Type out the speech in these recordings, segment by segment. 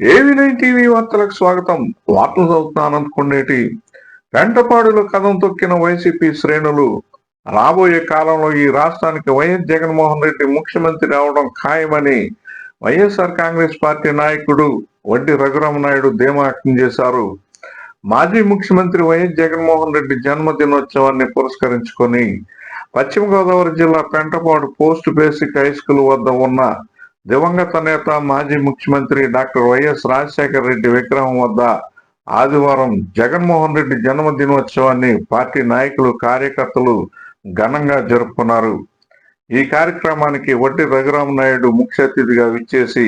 ఏవి9 TV వార్తలకు స్వాగతం. వార్తలు చదువుతున్న అనంతకొండేటి. వెంటపాడులో కదం తొక్కిన వైసీపీ శ్రేణులు రాబోయే కాలంలో ఈ రాష్ట్రానికి వైఎస్ జగన్మోహన్ రెడ్డి ముఖ్యమంత్రి అవడం ఖాయమని వైఎస్ఆర్ కాంగ్రెస్ పార్టీ నాయకుడు వడ్డీ రఘురామనాయుడు ధీమా వ్యక్తం చేశారు. మాజీ ముఖ్యమంత్రి వైఎస్ జగన్మోహన్ రెడ్డి జన్మదినోత్సవాన్ని పురస్కరించుకొని పశ్చిమ గోదావరి జిల్లా Pentapadu post basic high school వద్ద ఉన్న దివంగత నేత మాజీ ముఖ్యమంత్రి డాక్టర్ వైఎస్ రాజశేఖర రెడ్డి విగ్రహం వద్ద ఆదివారం జగన్మోహన్ రెడ్డి జన్మదినోత్సవాన్ని పార్టీ నాయకులు కార్యకర్తలు ఘనంగా జరుపుకున్నారు. ఈ కార్యక్రమానికి వడ్డీ రఘురామనాయుడు ముఖ్య అతిథిగా విచ్చేసి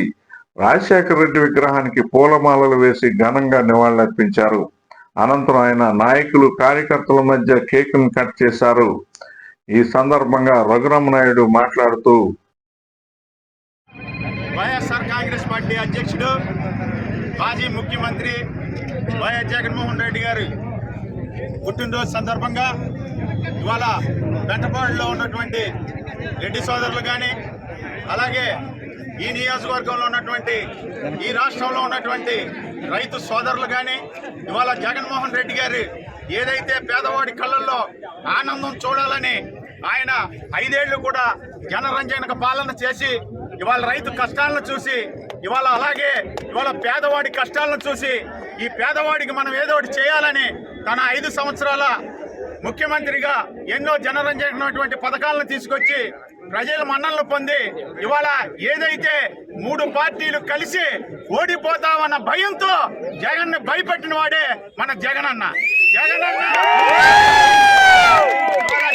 రాజశేఖర రెడ్డి విగ్రహానికి పూలమాలలు వేసి ఘనంగా నివాళులర్పించారు. అనంతరం ఆయన నాయకులు కార్యకర్తల మధ్య కేకును కట్ చేశారు. ఈ సందర్భంగా రఘురామనాయుడు మాట్లాడుతూ వైఎస్ఆర్ కాంగ్రెస్ పార్టీ అధ్యక్షుడు మాజీ ముఖ్యమంత్రి వైఎస్ జగన్మోహన్ రెడ్డి గారి పుట్టినరోజు సందర్భంగా ఇవాళ పెంటపాడులో ఉన్నటువంటి రెడ్డి సోదరులు కానీ అలాగే ఈ నియోజకవర్గంలో ఉన్నటువంటి ఈ రాష్ట్రంలో ఉన్నటువంటి రైతు సోదరులు కానీ ఇవాళ జగన్మోహన్ రెడ్డి గారు ఏదైతే పేదవాడి కళ్ళల్లో ఆనందం చూడాలని ఆయన 5 ఏళ్లు కూడా జనరంజక పాలన చేసి ఇవాళ రైతు కష్టాలను చూసి ఇవాళ పేదవాడి కష్టాలను చూసి ఈ పేదవాడికి మనం ఏదో ఒకటి చేయాలని తన 5 సంవత్సరాల ముఖ్యమంత్రిగా ఎన్నో జనరంజకమైనటువంటి పథకాలను తీసుకొచ్చి ప్రజల మన్నలను పొంది ఇవాళ ఏదైతే 3 పార్టీలు కలిసి ఓడిపోతామన్న భయంతో జగన్ భయపెట్టిన వాడే మన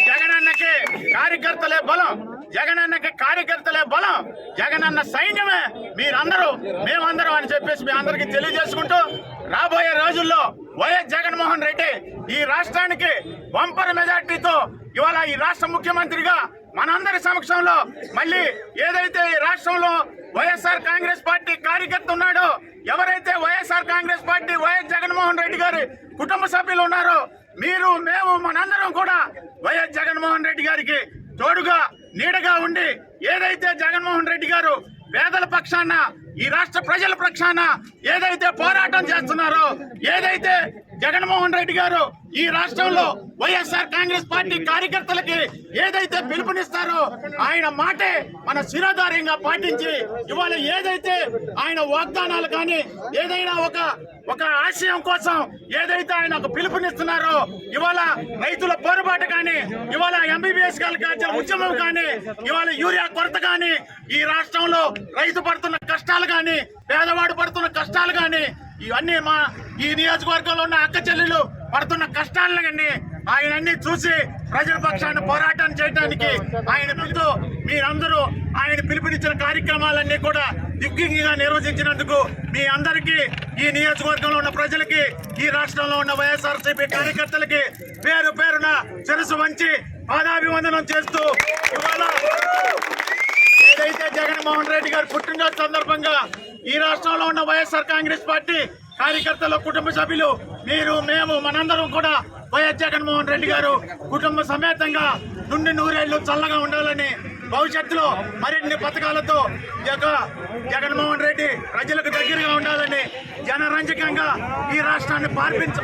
జగనన్నకి కార్యకర్తలే బలం, జగనన్నకి కార్యకర్తలే బలం, జగనన్న సైన్యమే మేమందరం అని చెప్పేసి మీ అందరికీ తెలియజేసుకుంటూ రాబోయే రోజుల్లో వైఎస్ జగన్మోహన్ రెడ్డి ఈ రాష్ట్రానికి బంపర్ మెజార్టీతో ఇవాళ ఈ రాష్ట్ర ముఖ్యమంత్రిగా మనందరి సమక్షంలో మళ్ళీ ఏదైతే ఈ రాష్ట్రంలో వైఎస్ఆర్ కాంగ్రెస్ పార్టీ కార్యకర్త ఉన్నాడో, ఎవరైతే వైఎస్ఆర్ కాంగ్రెస్ పార్టీ వైఎస్ జగన్మోహన్ రెడ్డి గారి కుటుంబ సభ్యులు ఉన్నారో మేము మనందరం కూడా వైఎస్ జగన్మోహన్ రెడ్డి గారికి తోడుగా నీడగా ఉండి ఏదైతే జగన్మోహన్ రెడ్డి గారు పేదల పక్షాన ఈ రాష్ట్ర ప్రజల పక్షాన ఏదైతే పోరాటం చేస్తున్నారో, ఏదైతే జగన్మోహన్ రెడ్డి గారు ఈ రాష్ట్రంలో వైఎస్ఆర్ కాంగ్రెస్ పార్టీ కార్యకర్తలకి ఏదైతే పిలుపునిస్తారో ఆయన మాటే మన శిరోధార్యంగా పాటించి ఇవాళ ఏదైతే ఆయన వాగ్దానాలు కానీ ఏదైనా ఒక ఆశయం కోసం ఏదైతే ఆయన ఒక పిలుపునిస్తున్నారో ఇవాళ రైతుల పోరుబాటు కానీ ఇవాళ ఎంబీబీఎస్ ఉద్యమం కానీ ఇవాళ యూరియా కొరత కానీ ఈ రాష్ట్రంలో రైతు పడుతున్న కష్టాలు కానీ పేదవాడు పడుతున్న కష్టాలు కానీ ఇవన్నీ ఈ నియోజకవర్గంలో ఉన్న అక్క చెల్లెలు పడుతున్న కష్టాలని ఆయన అన్ని చూసి ప్రజల పక్షాన్ని పోరాటం చేయడానికి ఆయన పిలుతూ మీరందరూ ఆయన పిలుపునిచ్చిన కార్యక్రమాలన్నీ కూడా దిగ్విజయంగా నిర్వహించినందుకు మీ అందరికీ ఈ నియోజకవర్గంలో ఉన్న ప్రజలకి ఈ రాష్ట్రంలో ఉన్న వైఎస్ఆర్సీపీ కార్యకర్తలకి పేరు పేరున శిరస్సు వంచి పాదాభివందనం చేస్తూ ఇవాళ ఏదైతే జగన్మోహన్ రెడ్డి గారు పుట్టినరోజు సందర్భంగా ఈ రాష్ట్రంలో ఉన్న వైఎస్ఆర్ కాంగ్రెస్ పార్టీ కార్యకర్తల కుటుంబ సభ్యులు మేము మనందరం కూడా వైఎస్ జగన్మోహన్ రెడ్డి గారు కుటుంబ సమేతంగా నుండి 100 ఏళ్లు చల్లగా ఉండాలని భవిష్యత్తులో మరిన్ని పథకాలతో జగన్మోహన్ రెడ్డి ప్రజలకు దగ్గరగా ఉండాలని జనరంజకంగా ఈ రాష్ట్రాన్ని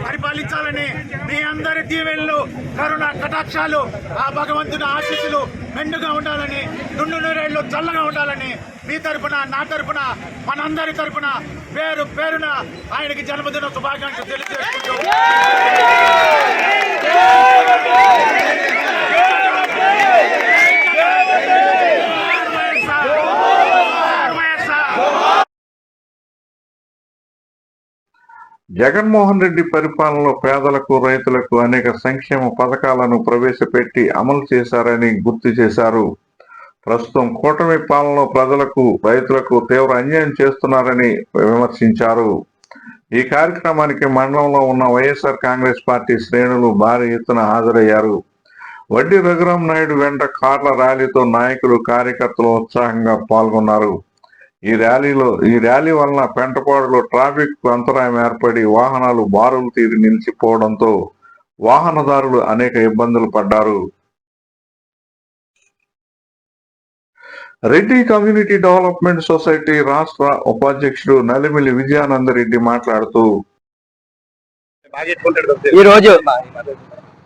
పరిపాలించాలని మీ అందరి దీవెనలు కరుణ కటాక్షాలు ఆ భగవంతుని ఆశీస్సులు మెండుగా ఉండాలని 100 ఏళ్లు చల్లగా ఉండాలని మీ తరపున నా తరపున మనందరి తరపున పేరు పేరున ఆయనకి జన్మదిన శుభాకాంక్షలు తెలియజేసుకుంటూ జగన్మోహన్ రెడ్డి పరిపాలనలో పేదలకు రైతులకు అనేక సంక్షేమ పథకాలను ప్రవేశపెట్టి అమలు చేశారని గుర్తు చేశారు. ప్రస్తుతం కూటమి పాలనలో ప్రజలకు రైతులకు తీవ్ర అన్యాయం చేస్తున్నారని విమర్శించారు. ఈ కార్యక్రమానికి మండలంలో ఉన్న వైఎస్ఆర్ కాంగ్రెస్ పార్టీ శ్రేణులు భారీ ఎత్తున హాజరయ్యారు. వడ్డీ రఘురామనాయుడు వెంట కార్ల ర్యాలీతో నాయకులు కార్యకర్తలు ఉత్సాహంగా పాల్గొన్నారు. ఈ ర్యాలీ వలన పెంటపాడులో ట్రాఫిక్ అంతరాయం ఏర్పడి వాహనాలు బారులు తీరి నిలిచిపోవడంతో వాహనదారులు అనేక ఇబ్బందులు పడ్డారు. రెడ్డి కమ్యూనిటీ డెవలప్మెంట్ సొసైటీ రాష్ట్ర ఉపాధ్యక్షుడు నలిమిలి విజయానందరెడ్డి మాట్లాడుతూ, ఈ రోజు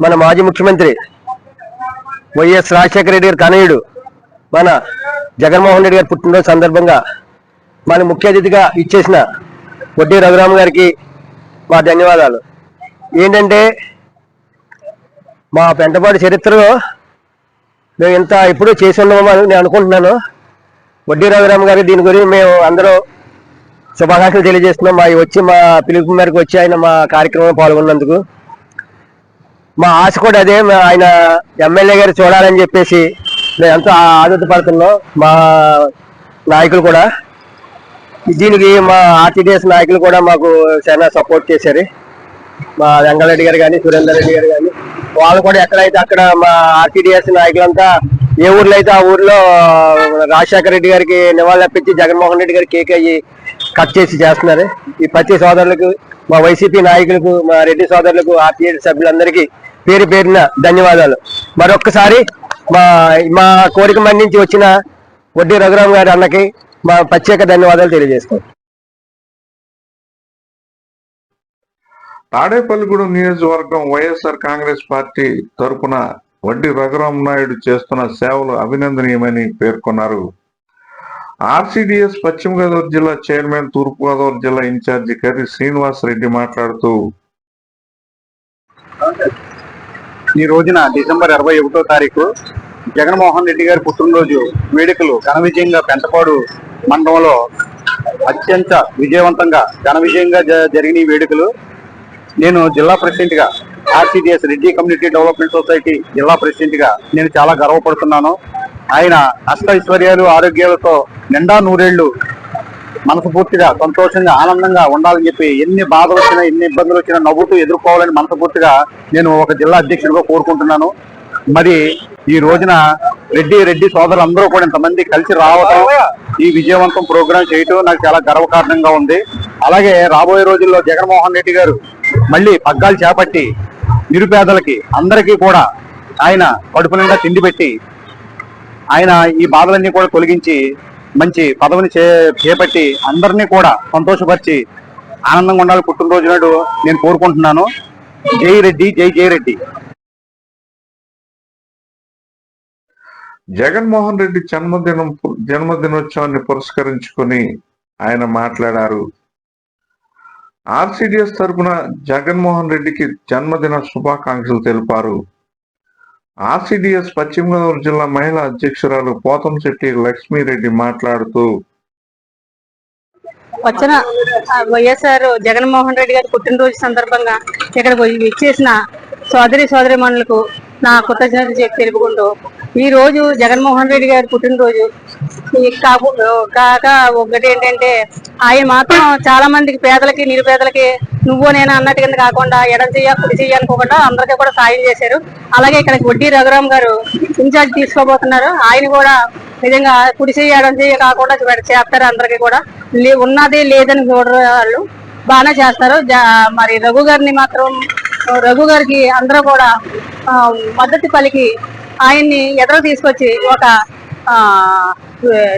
మన మాజీ ముఖ్యమంత్రి వైఎస్ రాజశేఖర రెడ్డి గారి తనయుడు మన జగన్మోహన్ రెడ్డి గారి పుట్టినరోజు సందర్భంగా మన ముఖ్య అతిథిగా ఇచ్చేసిన వడ్డీ రఘురామ్ గారికి మా ధన్యవాదాలు. ఏంటంటే మా పెంటపాటి చరిత్రలో మేము ఇంత ఎప్పుడూ చేసి ఉన్నామని నేను అనుకుంటున్నాను. వడ్డీ రఘురామ్ గారికి దీని గురించి మేము అందరూ శుభాకాంక్షలు తెలియజేస్తున్నాం. మా పిలుపు మేరకు వచ్చి ఆయన మా కార్యక్రమంలో పాల్గొన్నందుకు. మా ఆశ కూడా అదే, ఆయన ఎమ్మెల్యే గారు చూడాలని చెప్పేసి మేము ఎంతో ఆనందపడుతున్నాం. మా నాయకులు కూడా దీనికి, మా ఆర్టీడీఎస్ నాయకులు కూడా మాకు చాలా సపోర్ట్ చేశారు. మా వెంకటరెడ్డి గారు కానీ, సురేందర్ రెడ్డి గారు కానీ, వాళ్ళు కూడా ఎక్కడైతే అక్కడ మా ఆర్టీడీఎస్ నాయకులంతా ఏ ఊర్లో అయితే ఆ ఊర్లో రాజశేఖర రెడ్డి గారికి నివాళులు అర్పించి జగన్మోహన్ రెడ్డి గారి కేక్ అయ్యి కట్ చేసి చేస్తున్నారు. ఈ ప్రతి సోదరులకు, మా వైసీపీ నాయకులకు, మా రెడ్డి సోదరులకు, ఆర్టీడీఎస్ సభ్యులందరికీ పేరు పేరున ధన్యవాదాలు. మరొక్కసారి మా కోరిక మన్నించి వచ్చిన వడ్డీ రఘురామ్ గారి అన్నకి మా ప్రత్యేక ధన్యవాదాలు తెలియజేస్తాం. తాడేపల్లిగూడెం నియోజకవర్గం వైఎస్ఆర్ కాంగ్రెస్ పార్టీ తరపున వడ్డీ రఘురామ్ నాయుడు చేస్తున్న సేవలు అభినందనీయమని పేర్కొన్నారు. ఆర్సీడీఎస్ పశ్చిమ గోదావరి జిల్లా చైర్మన్, తూర్పు గోదావరి జిల్లా ఇన్ఛార్జి కర్రి శ్రీనివాస్ రెడ్డి మాట్లాడుతూ, ఈ రోజున డిసెంబర్ 21వ తారీఖు జగన్మోహన్ రెడ్డి గారి పుట్టినరోజు వేడుకలు ఘన విజయంగా పెంటపాడు మండలంలో అత్యంత విజయవంతంగా ఘన విజయంగా జరిగిన ఈ వేడుకలు నేను జిల్లా ప్రెసిడెంట్ గా, ఆర్సీడీఎస్ రెడ్డి కమ్యూనిటీ డెవలప్మెంట్ సొసైటీ జిల్లా ప్రెసిడెంట్ గా నేను చాలా గర్వపడుతున్నాను. ఆయన అష్టైశ్వర్యాలు, ఆరోగ్యాలతో నిండా నూరేళ్లు మనస్ఫూర్తిగా సంతోషంగా ఆనందంగా ఉండాలని చెప్పి, ఎన్ని బాధలు వచ్చినా ఎన్ని ఇబ్బందులు వచ్చినా నవ్వుతూ ఎదుర్కోవాలని మనస్ఫూర్తిగా నేను ఒక జిల్లా అధ్యక్షుడిగా కోరుకుంటున్నాను. మరి ఈ రోజున రెడ్డి సోదరులు అందరూ కూడా ఇంతమంది కలిసి రావడం, ఈ విజయవంతం ప్రోగ్రాం చేయటం నాకు చాలా గర్వకారణంగా ఉంది. అలాగే రాబోయే రోజుల్లో జగన్మోహన్ రెడ్డి గారు మళ్ళీ పగ్గాలు చేపట్టి నిరుపేదలకి అందరికీ కూడా ఆయన కడుపు నిండా తిండి పెట్టి, ఆయన ఈ బాధలన్నీ కూడా తొలగించి మంచి పదవిని చేపట్టి అందరినీ కూడా సంతోషపరిచి ఆనందంగా ఉండాలి పుట్టినరోజు నాడు నేను కోరుకుంటున్నాను. జై రెడ్డి, జై రెడ్డి. జగన్మోహన్ రెడ్డి జన్మదినోత్సవాన్ని పురస్కరించుకొని ఆయన మాట్లాడారు. ఆర్సీడీఎస్ తరపున జగన్మోహన్ రెడ్డికి జన్మదిన శుభాకాంక్షలు తెలిపారు. ఆర్సీడీఎస్ పశ్చిమ గోదావరి జిల్లా మహిళా అధ్యక్షురాలు పోతంశెట్టి లక్ష్మీరెడ్డి మాట్లాడుతూ, వచ్చిన వైఎస్ఆర్ జగన్మోహన్ రెడ్డి గారి పుట్టినరోజు సందర్భంగా ఇక్కడికి ఇచ్చేసిన సోదరిమణులకు నా కృతజ్ఞతలు తెలుపుకుంటూ, ఈ రోజు జగన్మోహన్ రెడ్డి గారి పుట్టినరోజు కాక ఒకటి ఏంటంటే, ఆయన మాత్రం చాలా మందికి, పేదలకి నిరుపేదలకి నువ్వు నేను అన్నట్టు కింద కాకుండా ఎడం చెయ్య కుడి చెయ్య అనుకోకుండా అందరికీ కూడా సాయం చేశారు. అలాగే ఇక్కడికి వడ్డీ రఘురామ్ గారు ఇన్ఛార్జ్ తీసుకోబోతున్నారు. ఆయన కూడా నిజంగా కుడి చెయ్య ఎడం చెయ్య కాకుండా చేస్తారు. అందరికీ కూడా ఉన్నది లేదని చూడరు, వాళ్ళు బాగానే చేస్తారు. మరి రఘు గారికి అందరూ కూడా మద్దతు పలికి ఆయన్ని ఎదురు తీసుకొచ్చి ఒక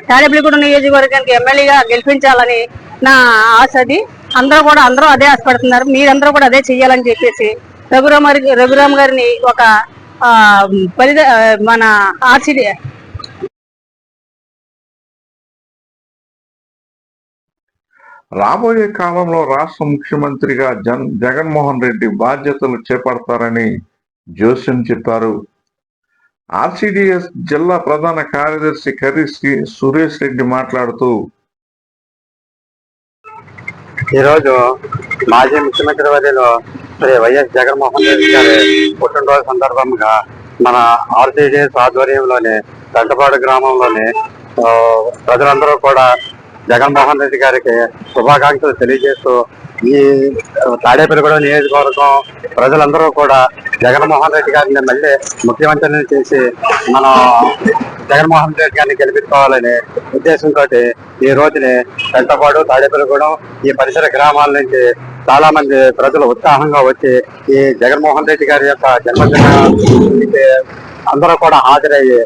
తాడేపల్లిగూడెం నియోజకవర్గానికి ఎమ్మెల్యేగా గెలిపించాలని నా ఆశ. అది అందరూ అదే ఆశపడుతున్నారు. మీరందరూ కూడా అదే చెయ్యాలని చెప్పేసి రఘురామ్ గారిని ఒక మన ఆర్సీడీ రాబోయే కాలంలో రాష్ట్ర ముఖ్యమంత్రిగా జగన్మోహన్ రెడ్డి బాధ్యతలు చేపడతారని జోస్యం చెప్పారు. ఆర్సీడీఎస్ జిల్లా ప్రధాన కార్యదర్శి కర్రి సురేష్ రెడ్డి మాట్లాడుతూ, ఈరోజు మాజీ ముఖ్యమంత్రి వర్యులు శ్రీ వైఎస్ జగన్మోహన్ రెడ్డి గారి పుట్టినరోజు సందర్భంగా మన ఆర్సీడీఎస్ ఆధ్వర్యంలోని పెంటపాడు గ్రామంలోని ప్రజలందరూ కూడా జగన్మోహన్ రెడ్డి గారికి శుభాకాంక్షలు తెలియజేస్తూ, ఈ తాడేపల్లిగూడెం నియోజకవర్గం ప్రజలందరూ కూడా జగన్మోహన్ రెడ్డి గారిని మళ్ళీ ముఖ్యమంత్రిని చేసి మనం జగన్మోహన్ రెడ్డి గారిని గెలిపించుకోవాలనే ఉద్దేశంతో ఈ రోజుని పెంటపాడు, తాడేపల్లిగూడెం ఈ పరిసర గ్రామాల నుంచి చాలా మంది ప్రజలు ఉత్సాహంగా వచ్చి ఈ జగన్మోహన్ రెడ్డి గారి యొక్క జన్మదినానికి అందరూ కూడా హాజరయ్యి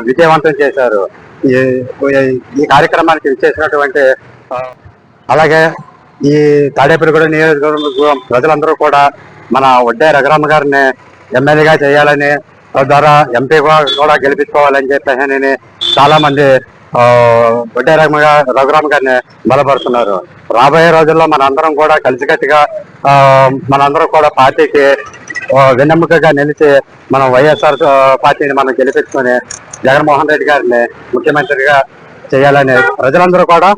విజయవంతం చేశారు. ఈ కార్యక్రమానికి ఇచ్చేసినటువంటి అలాగే ఈ తాడేపల్లిగూడ నియోజకవర్గం ప్రజలందరూ కూడా మన వడ్డే రఘురామ గారిని ఎమ్మెల్యేగా చేయాలని తద్వారా ఎంపీగా కూడా గెలిపించుకోవాలని చెప్పేసి చాలా మంది వడ్డే రఘురామ గారిని బలపడుతున్నారు. రాబోయే రోజుల్లో మనందరం కూడా కలిసికట్టుగా మనందరం కూడా పార్టీకి వెన్నెముకగా నిలిచి మనం వైఎస్ఆర్ పార్టీని మనం గెలిపించుకొని జగన్మోహన్ రెడ్డి గారిని ముఖ్యమంత్రిగా చేయాలని ప్రజలందరూ కూడా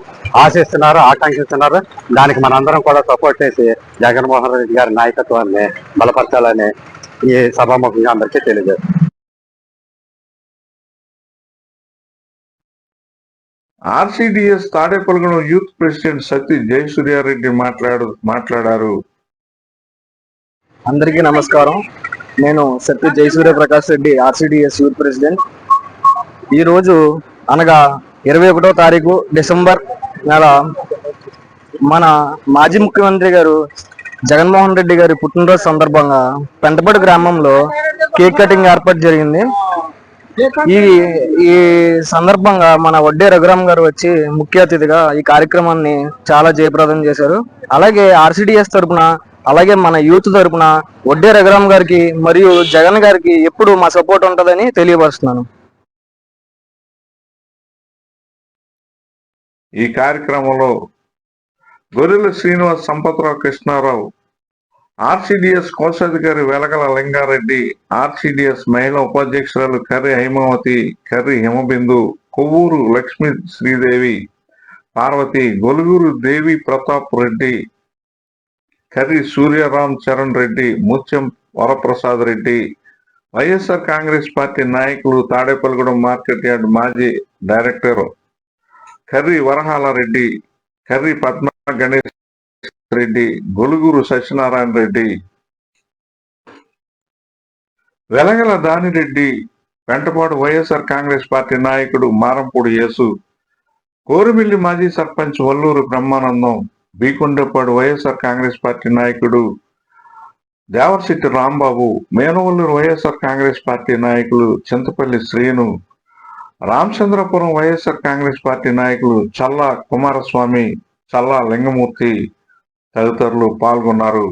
ఆశిస్తున్నారు, ఆకాంక్షిస్తున్నారు. దానికి మనందరం కూడా సపోర్ట్ చేసి జగన్మోహన్ రెడ్డి గారి నాయకత్వాన్ని బలపరచాలని ఈ సభాముఖంగా అందరికీ తెలియజేస్తారు. ఆర్సిడిఎస్ తాడేపల్లిగూడెం యూత్ ప్రెసిడెంట్ సత్తి జయసూర్యారెడ్డి మాట్లాడారు. అందరికీ నమస్కారం. నేను సత్తి జయసూర్య ప్రకాష్ రెడ్డి, ఆర్సిడిఎస్ యూత్ ప్రెసిడెంట్. ఈరోజు అనగా 21వ తారీఖు డిసెంబర్ నెల మన మాజీ ముఖ్యమంత్రి గారు జగన్మోహన్ రెడ్డి గారి పుట్టినరోజు సందర్భంగా పెంటపాడు గ్రామంలో కేక్ కటింగ్ ఏర్పాటు జరిగింది. ఈ సందర్భంగా మన వడ్డే రఘురామ్ గారు వచ్చి ముఖ్య అతిథిగా ఈ కార్యక్రమాన్ని చాలా జయప్రదం చేశారు. అలాగే ఆర్సిడిఎస్ తరపున, అలాగే మన యూత్ తరపున వడ్డే రఘురామ్ గారికి మరియు జగన్ గారికి ఎప్పుడు మా సపోర్ట్ ఉంటుందని తెలియపరుస్తున్నాను. ఈ కార్యక్రమంలో గొర్రెల శ్రీనివాస్, సంపత్రావు కృష్ణారావు, ఆర్సిడిఎస్ కోశాధికారి వెలగల లింగారెడ్డి, ఆర్సిడిఎస్ మహిళా ఉపాధ్యక్షురాలు కర్రి హైమావతి, కర్రి హిమబిందు, కొవ్వూరు లక్ష్మీ శ్రీదేవి, పార్వతి, గొలుగురు దేవి ప్రతాప్ రెడ్డి, కర్రి సూర్యరామ్ చరణ్ రెడ్డి, ముత్యం వరప్రసాద్ రెడ్డి, వైఎస్ఆర్ కాంగ్రెస్ పార్టీ నాయకులు, తాడేపల్లిగూడెం మార్కెట్ యార్డ్ మాజీ డైరెక్టర్ కర్రి వరహాల రెడ్డి, కర్రి పద్మ గణేష్ రెడ్డి, గొలుగురు సత్యనారాయణ రెడ్డి, వెలగల దానిరెడ్డి, వెంటపాడు వైఎస్ఆర్ కాంగ్రెస్ పార్టీ నాయకుడు మారంపూడి యేసు, కోరుమిల్లి మాజీ సర్పంచ్ వల్లూరు బ్రహ్మానందం, బీకొండపాడు వైఎస్ఆర్ కాంగ్రెస్ పార్టీ నాయకుడు దేవరశెట్టి రాంబాబు, మేనవల్లూరు వైఎస్ఆర్ కాంగ్రెస్ పార్టీ నాయకులు చింతపల్లి శ్రీను, రామచంద్రపురం వైఎస్ఆర్ కాంగ్రెస్ పార్టీ నాయకులు చల్లా కుమారస్వామి, చల్లా లింగమూర్తి తదితరులు పాల్గొన్నారు.